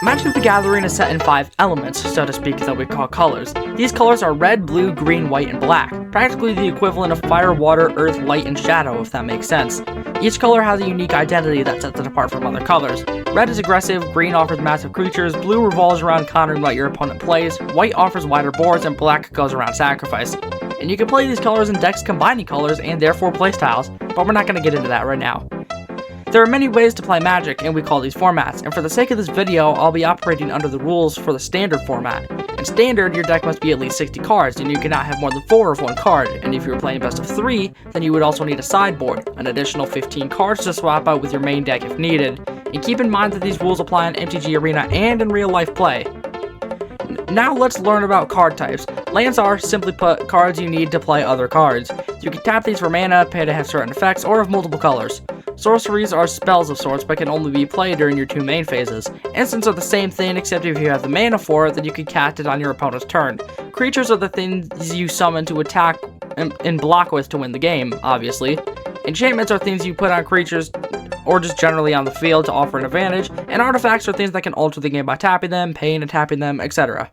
Magic the Gathering is set in 5 elements, so to speak, that we call colors. These colors are red, blue, green, white, and black, practically the equivalent of fire, water, earth, light, and shadow, if that makes sense. Each color has a unique identity that sets it apart from other colors. Red is aggressive, green offers massive creatures, blue revolves around countering what your opponent plays, white offers wider boards, and black goes around sacrifice. And you can play these colors in decks combining colors and therefore playstyles, but we're not going to get into that right now. There are many ways to play Magic, and we call these formats, and for the sake of this video, I'll be operating under the rules for the standard format. In standard, your deck must be at least 60 cards, and you cannot have more than 4 of one card, and if you're playing best of 3, then you would also need a sideboard, an additional 15 cards to swap out with your main deck if needed, and keep in mind that these rules apply in MTG Arena and in real life play. Now let's learn about card types. Lands are, simply put, cards you need to play other cards. You can tap these for mana, pay to have certain effects, or of multiple colors. Sorceries are spells of sorts, but can only be played during your 2 main phases. Instants are the same thing, except if you have the mana for it, then you can cast it on your opponent's turn. Creatures are the things you summon to attack and block with to win the game, obviously. Enchantments are things you put on creatures, or just generally on the field to offer an advantage, and artifacts are things that can alter the game by tapping them, paying and tapping them, etc.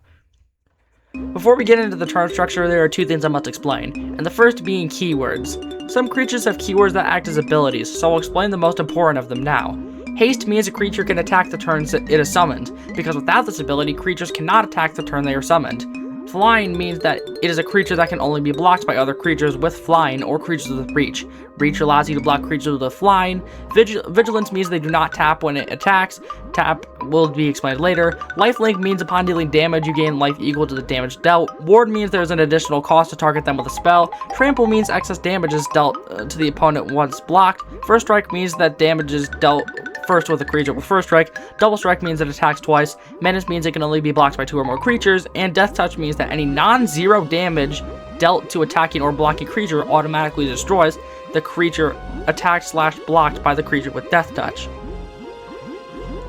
Before we get into the turn structure, there are 2 things I must explain, and the first being keywords. Some creatures have keywords that act as abilities, so I'll explain the most important of them now. Haste means a creature can attack the turns it is summoned, because without this ability, creatures cannot attack the turn they are summoned. Flying means that it is a creature that can only be blocked by other creatures with flying or creatures with reach. Reach allows you to block creatures with flying. Vigilance means they do not tap when it attacks. Tap will be explained later. Lifelink means upon dealing damage, you gain life equal to the damage dealt. Ward means there's an additional cost to target them with a spell. Trample means excess damage is dealt to the opponent once blocked. First Strike means that damage is dealt first with a creature with First Strike. Double Strike means it attacks twice. Menace means it can only be blocked by 2 or more creatures. And Death Touch means that any non-zero damage dealt to attacking or blocking creature automatically destroys the creature attacked / blocked by the creature with Death Touch.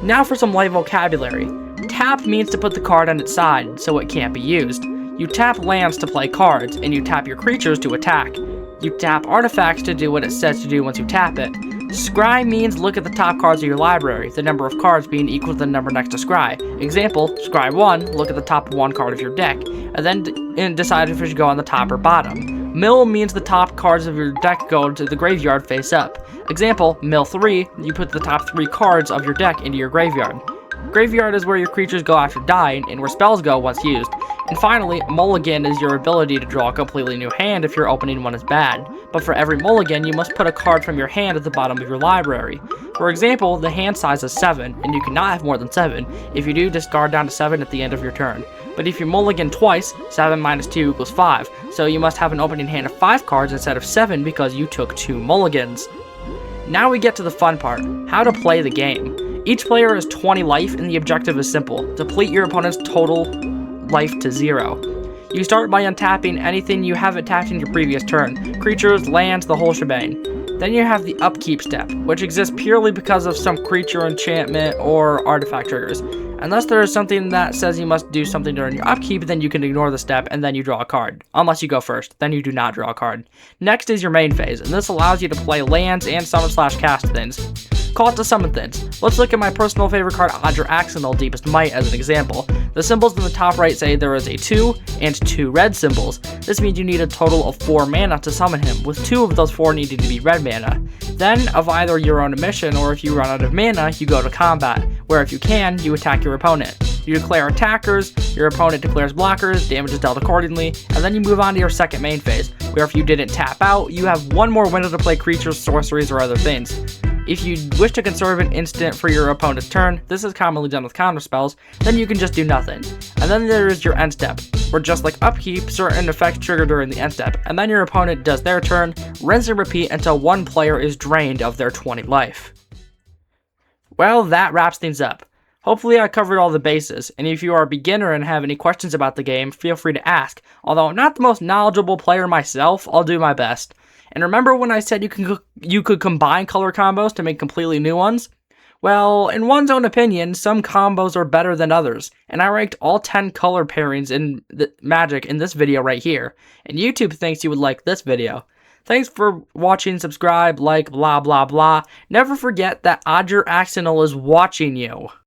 Now for some light vocabulary. Tap means to put the card on its side, so it can't be used. You tap lands to play cards, and you tap your creatures to attack. You tap artifacts to do what it says to do once you tap it. Scry means look at the top cards of your library, the number of cards being equal to the number next to scry. Example, scry 1, look at the top 1 card of your deck, and then decide if it should go on the top or bottom. Mill means the top cards of your deck go to the graveyard face up. Example, mill 3, you put the top 3 cards of your deck into your graveyard. Graveyard is where your creatures go after dying, and where spells go once used. And finally, mulligan is your ability to draw a completely new hand if your opening one is bad. But for every mulligan, you must put a card from your hand at the bottom of your library. For example, the hand size is 7, and you cannot have more than 7. If you do, discard down to 7 at the end of your turn. But if you mulligan twice, 7 minus 2 equals 5, so you must have an opening hand of 5 cards instead of 7 because you took 2 mulligans. Now we get to the fun part, how to play the game. Each player has 20 life, and the objective is simple: deplete your opponent's total life to 0. You start by untapping anything you haven't tapped in your previous turn, creatures, lands, the whole shebang. Then you have the upkeep step, which exists purely because of some creature enchantment or artifact triggers. Unless there is something that says you must do something during your upkeep, then you can ignore the step and then you draw a card. Unless you go first, then you do not draw a card. Next is your main phase, and this allows you to play lands and summon / cast things. Call it to summon things. Let's look at my personal favorite card, Odger Axonal Deepest Might, as an example. The symbols in the top right say there is a 2 and 2 red symbols. This means you need a total of 4 mana to summon him, with 2 of those 4 needing to be red mana. Then, of either your own admission or if you run out of mana, you go to combat, where if you can, you attack your opponent. You declare attackers, your opponent declares blockers, damage is dealt accordingly, and then you move on to your second main phase, where if you didn't tap out, you have 1 more window to play creatures, sorceries, or other things. If you wish to conserve an instant for your opponent's turn, this is commonly done with counterspells, then you can just do nothing. And then there is your end step, where just like upkeep, certain effects trigger during the end step, and then your opponent does their turn, rinse and repeat until one player is drained of their 20 life. Well, that wraps things up. Hopefully I covered all the bases, and if you are a beginner and have any questions about the game, feel free to ask. Although I'm not the most knowledgeable player myself, I'll do my best. And remember when I said you could combine color combos to make completely new ones? Well, in one's own opinion, some combos are better than others, and I ranked all 10 color pairings in Magic in this video right here, and YouTube thinks you would like this video. Thanks for watching, subscribe, like, blah blah blah. Never forget that Odger Axonal is watching you.